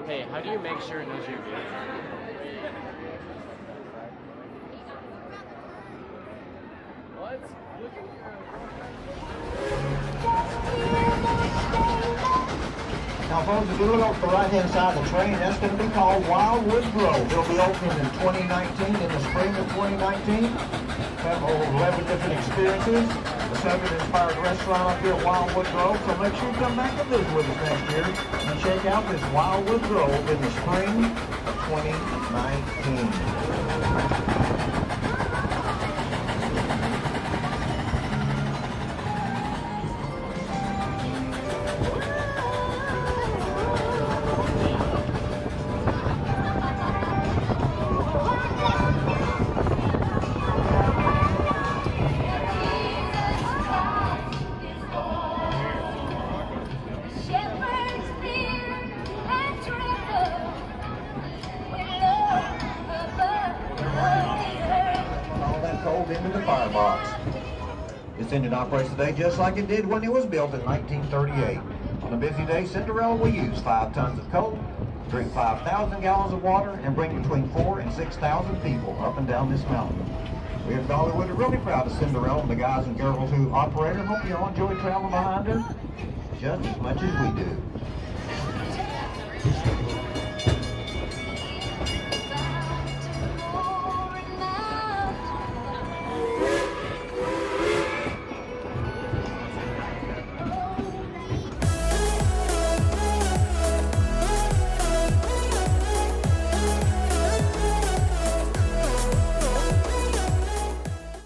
Hey, how do you make sure it knows your video? What? Look at Now folks, if you look off the right-hand side of the train, that's going to be called Wildwood Grove. It'll be opening in 2019, in the spring of 2019. Have over 11 different experiences. The 7-inspired restaurant up here at Wildwood Grove. So make sure you come back and visit with us next year and check out this Wildwood Grove in the spring of 2019. Into the firebox. This engine operates today just like it did when it was built in 1938. On a busy day, Cinderella will use 5 tons of coal, drink 5,000 gallons of water, and bring between 4,000 and 6,000 people up and down this mountain. We at Dollywood are really proud of Cinderella and the guys and girls who operate her. Hope you all enjoy traveling behind her just as much as we do.